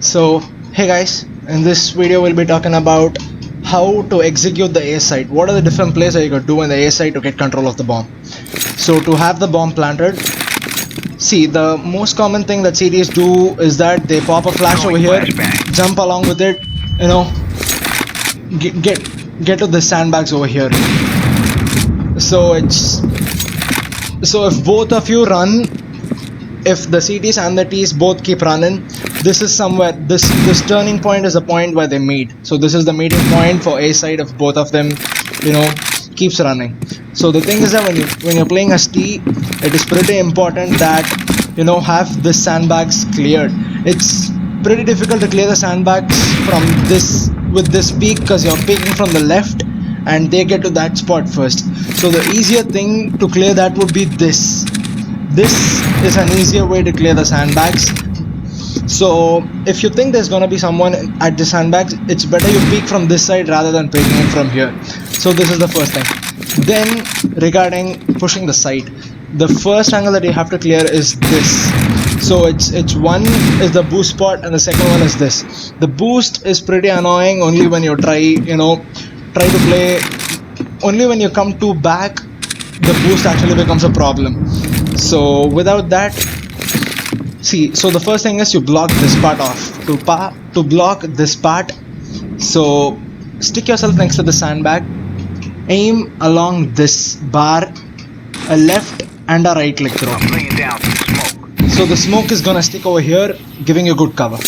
So hey guys, in this video we'll be talking about how to execute the A site. What are the different plays that you could do in the A site to get control of the bomb. So to have the bomb planted, see, the most common thing that CDs do is that they pop a flash over here, jump along with it, you know, get to the sandbags over here. So if both of you run, if the CTs and the Ts both keep running, this is somewhere, this turning point is the point where they meet. So this is the meeting point for A side if both of them, keeps running. So the thing is that when you're playing as T, it is pretty important that have the sandbags cleared. It's pretty difficult to clear the sandbags from this with this peak because you're peeking from the left and they get to that spot first. So the easier thing to clear that would be this. This is an easier way to clear the sandbags. So if you think there's gonna be someone at the sandbags, it's better you peek from this side rather than peeking it from here. So this is the first thing. Then regarding pushing the site, the first angle that you have to clear is this. So it's one is the boost spot and the second one is this. The boost is pretty annoying only when you try to play, only when you come too back, the boost actually becomes a problem. So without that, see, so the first thing is you block this part off. To block this part, so stick yourself next to the sandbag, aim along this bar, a left and a right click throw. So the smoke is gonna stick over here, giving you good cover.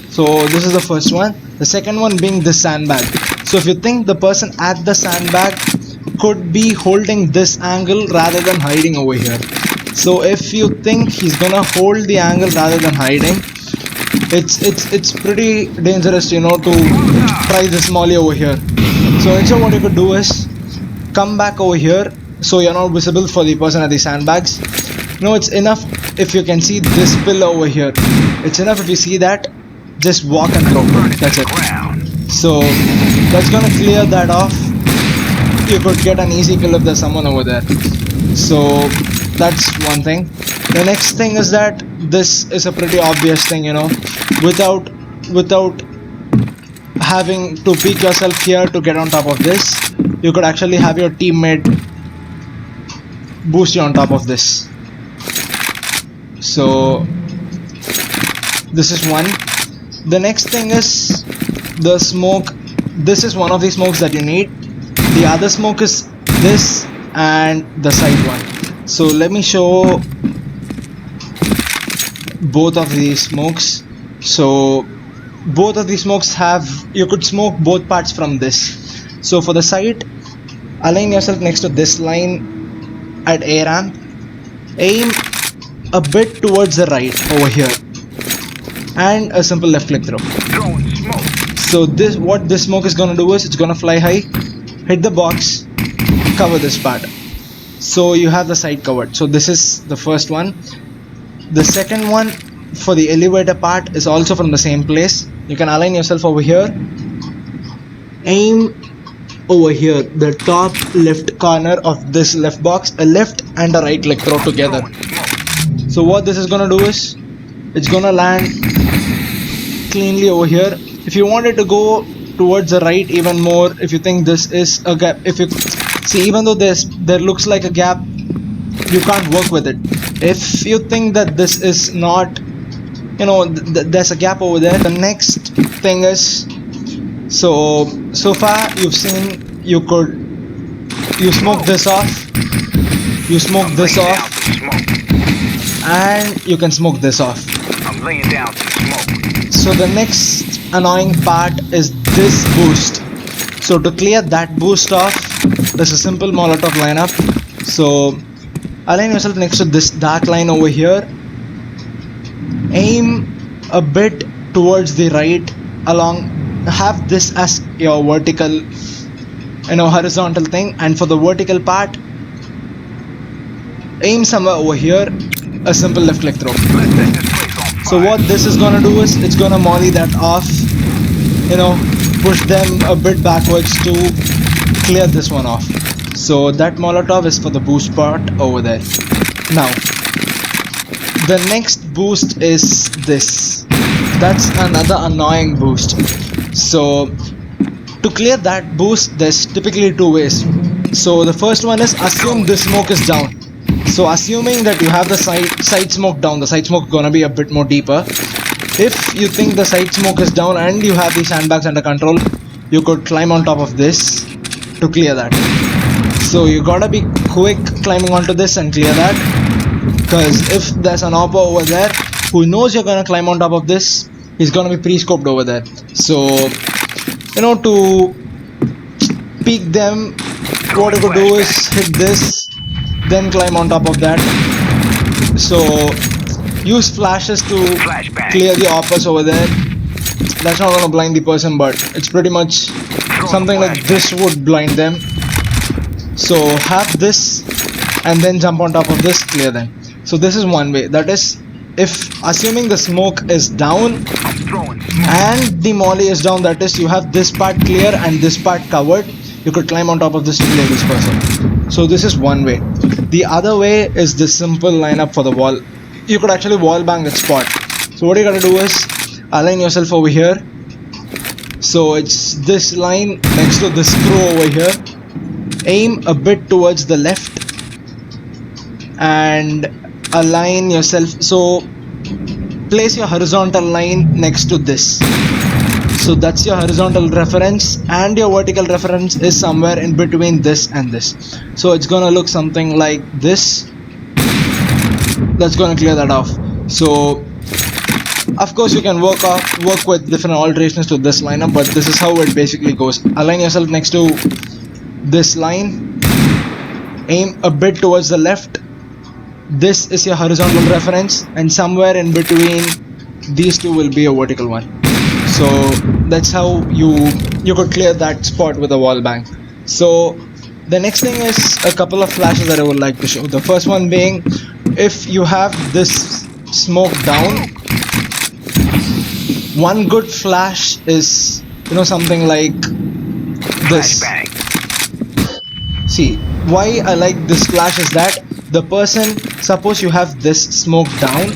So this is the first one. The second one being this sandbag. So if you think the person at the sandbag could be holding this angle rather than hiding over here. So if you think he's gonna hold the angle rather than hiding, it's pretty dangerous, to try this molly over here. So instead what you could do is come back over here so you're not visible for the person at the sandbags. It's enough if you can see this pillar over here. It's enough if you see that, just walk and throw. That's it. So that's gonna clear that off. You could get an easy kill if there's someone over there. So that's one thing. The next thing is that this is a pretty obvious thing, without having to peek yourself here to get on top of this, you could actually have your teammate boost you on top of this. So this is one. The next thing is the smoke. This is one of the smokes that you need. The other smoke is this and the side one. So let me show both of these smokes. So both of these smokes you could smoke both parts from this. So for the side, align yourself next to this line at A ramp, aim a bit towards the right over here, and a simple left click throw. So what this smoke is gonna do is it's gonna fly high, hit the box, cover this part. So you have the side covered. So this is the first one. The second one for the elevator part is also from the same place. You can align yourself over here, aim over here, the top left corner of this left box, a left and a right click throw together. So what this is gonna do is it's gonna land cleanly over here. If you wanted to go towards the right even more, if you think this is a gap, if you see, even though there looks like a gap, you can't work with it. If you think that this is not, there's a gap over there, the next thing is, so far you've seen you smoke this off, you smoke this off, and you can smoke this off. I'm laying down some smoke. So the next annoying part is this boost. So to clear that boost off, there's a simple Molotov lineup. So align yourself next to this dark line over here, aim a bit towards the right along, have this as your vertical, horizontal thing, and for the vertical part, aim somewhere over here, a simple left click throw. So what this is gonna do is it's gonna molly that off, push them a bit backwards to clear this one off. So that Molotov is for the boost part over there. Now the next boost is this. That's another annoying boost. So to clear that boost, there's typically two ways. So the first one is assume this smoke is down. So assuming that you have the side smoke down, the side smoke gonna be a bit more deeper. If you think the side smoke is down and you have these sandbags under control, you could climb on top of this to clear that. So you gotta be quick climbing onto this and clear that, because if there's an oppo over there who knows you're gonna climb on top of this, he's gonna be pre-scoped over there. So to peek them, what you could do is hit this, then climb on top of that. So use flashes to clear the oppas over there. That's not gonna blind the person, but it's pretty much something like this would blind them. So have this and then jump on top of this, clear them. So this is one way. That is, if assuming the smoke is down and the molly is down, that is, you have this part clear and this part covered, you could climb on top of this to clear this person. So this is one way. The other way is this simple lineup for the wall. You could actually wall bang that spot. So what you gotta do is align yourself over here. So it's this line next to this screw over here. Aim a bit towards the left and align yourself. So place your horizontal line next to this. So that's your horizontal reference, and your vertical reference is somewhere in between this and this. So it's gonna look something like this. That's gonna clear that off. So of course you can work with different alterations to this lineup, but this is how it basically goes. Align yourself next to this line, aim a bit towards the left. This is your horizontal reference, and somewhere in between these two will be a vertical one. So that's how you could clear that spot with a wall bang. So the next thing is a couple of flashes that I would like to show. The first one being, if you have this smoke down, one good flash is something like this. See, why I like this flash is that the person, suppose you have this smoke down,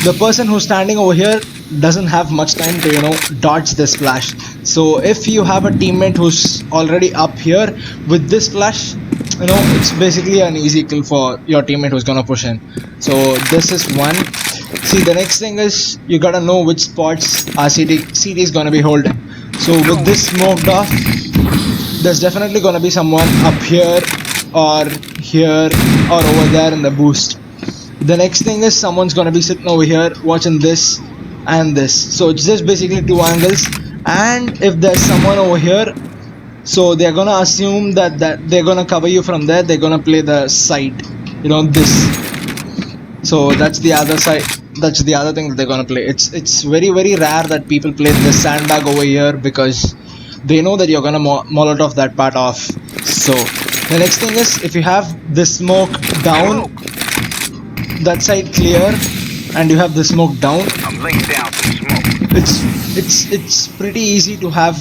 the person who's standing over here doesn't have much time to dodge this flash. So if you have a teammate who's already up here, with this flash, it's basically an easy kill for your teammate who's gonna push in. So this is one. See, the next thing is you gotta know which spots our CD is gonna be holding. So with this smoked off, there's definitely gonna be someone up here or here or over there in the boost. The next thing is someone's gonna be sitting over here watching this and this. So it's just basically two angles, and if there's someone over here, so they're gonna assume that they're gonna cover you from there. They're gonna play the side, this. So that's the other side. That's the other thing that they're gonna play. It's very rare that people play the sandbag over here, because they know that you're gonna molotov that part off. So the next thing is, if you have this smoke down, that side clear, and you have the smoke down, I'm laying down some smoke. It's pretty easy to have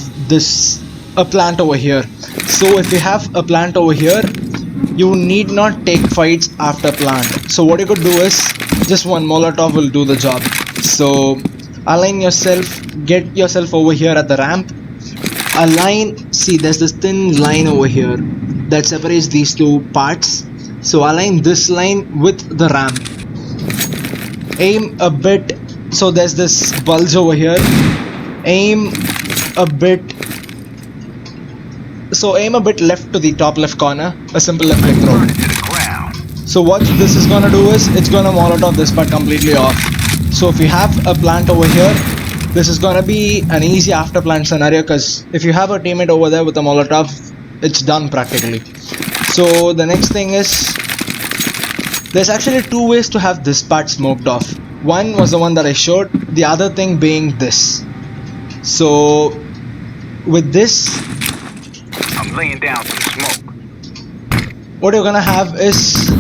a plant over here. So if you have a plant over here, you need not take fights after plant. So what you could do is, just one molotov will do the job. So align yourself, get yourself over here at the ramp, align. See, there's this thin line over here that separates these two parts. So align this line with the ramp, aim a bit. So there's this bulge over here, aim a bit. So aim a bit left to the top left corner, a simple left click throw. So what this is gonna do is, it's gonna molotov this part completely off. So if you have a plant over here, this is gonna be an easy after plant scenario, because if you have a teammate over there with a molotov, it's done practically. So the next thing is, there's actually two ways to have this part smoked off. One was the one that I showed, the other thing being this. So with this, I'm laying down some smoke. what you're gonna have is,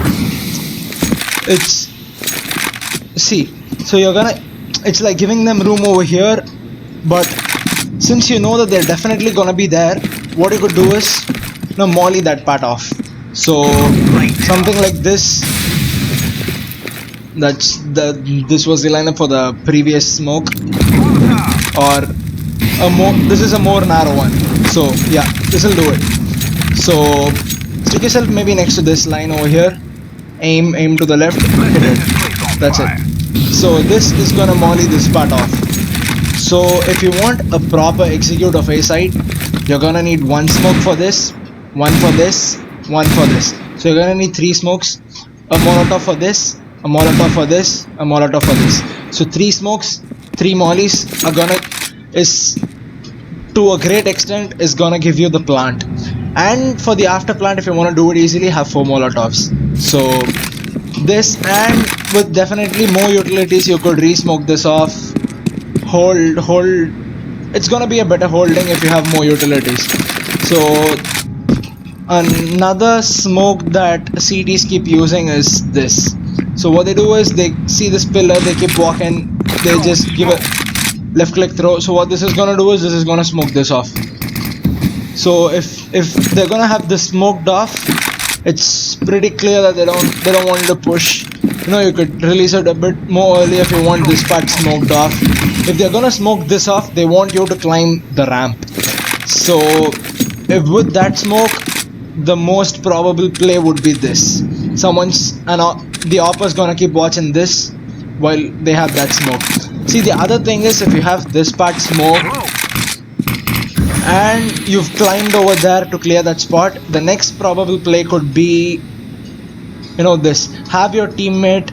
it's like giving them room over here, but since you know that they're definitely gonna be there, what you could do is molly that part off. So something like this, This was the lineup for the previous smoke, or this is a more narrow one. So yeah, this will do it. So stick yourself maybe next to this line over here. Aim to the left. Hit it. That's it. So this is gonna molly this part off. So if you want a proper execute of A side, you're gonna need one smoke for this, one for this, one for this. So you're gonna need 3 smokes, a molotov for this, a molotov for this, a molotov for this. So 3 smokes, 3 mollies is to a great extent is gonna give you the plant. And for the after plant, if you want to do it easily, have 4 molotovs. So this, and with definitely more utilities, you could re-smoke this off. Hold. It's gonna be a better holding if you have more utilities. So another smoke that CTs keep using is this. So what they do is they see this pillar, they keep walking, they just give a left click throw. So what this is gonna do is this is gonna smoke this off. So if they're gonna have this smoked off, it's pretty clear that they don't want to push. You could release it a bit more early if you want this part smoked off. If they're gonna smoke this off, they want you to climb the ramp. So if with that smoke, the most probable play would be this. The opper's gonna keep watching this while they have that smoke. See, the other thing is, if you have this part smoke and you've climbed over there to clear that spot, the next probable play could be this. Have your teammate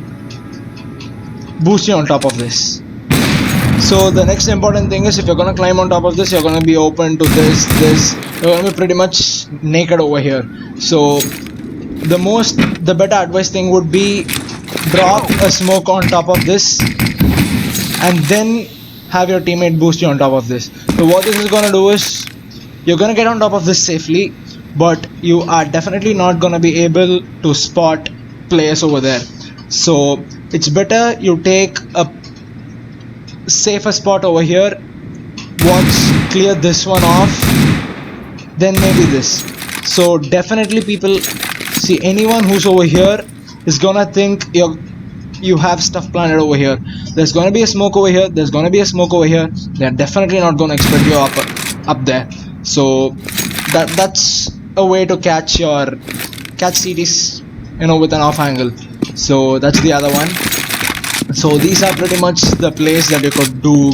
boost you on top of this. So the next important thing is, if you're gonna climb on top of this, you're gonna be open to this. You're gonna be pretty much naked over here. So the better advice thing would be drop a smoke on top of this and then have your teammate boost you on top of this. So what this is gonna do is, you're gonna get on top of this safely, but you are definitely not gonna be able to spot players over there. So it's better you take a safer spot over here, clear this one off, then maybe this. So definitely people see, anyone who's over here is gonna think you have stuff planted over here. There's gonna be a smoke over here, there's gonna be a smoke over here. They're definitely not gonna expect you up there. So that's a way to catch CTs with an off angle. So that's the other one. So these are pretty much the plays that you could do.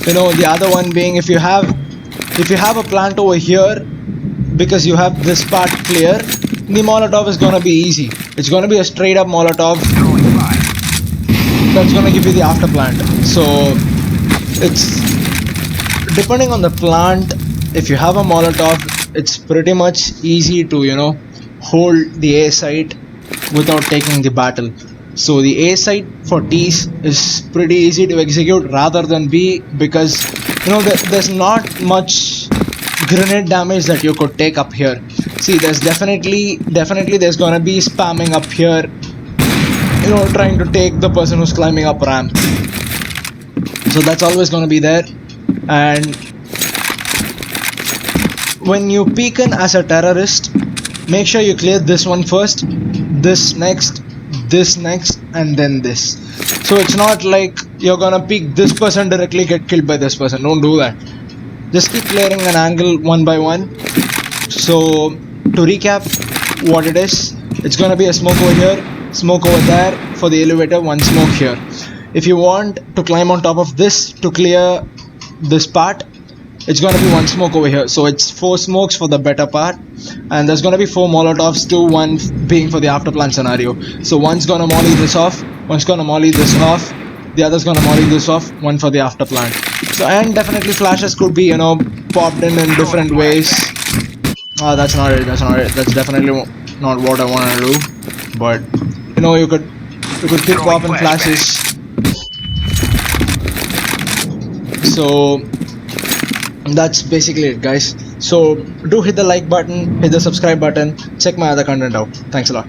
The other one being, if you have a plant over here, because you have this part clear, the molotov is gonna be easy. It's gonna be a straight up molotov that's gonna give you the after plant. So it's depending on the plant. If you have a molotov, it's pretty much easy to hold the A site without taking the battle. So the A site for T's is pretty easy to execute rather than B, because there's not much grenade damage that you could take up here. See, there's definitely there's gonna be spamming up here, trying to take the person who's climbing up ramp. So that's always gonna be there. And when you peek in as a terrorist, make sure you clear this one first, this next, and then this. So it's not like you're gonna peek this person directly, get killed by this person. Don't do that. Just keep clearing an angle one by one. So to recap what it is, it's gonna be a smoke over here, smoke over there for the elevator, one smoke here. If you want to climb on top of this to clear this part, it's gonna be one smoke over here. So it's 4 smokes for the better part, and there's gonna be 4 molotovs, 2, 1 being for the after plant scenario. So one's gonna molly this off, one's gonna molly this off, the other's gonna molly this off, one for the after plant. So, and definitely flashes could be popped in different ways. That's not it, that's definitely not what I want to do. But you could keep popping flashes. So that's basically it, guys. So do hit the like button, hit the subscribe button, check my other content out. Thanks a lot.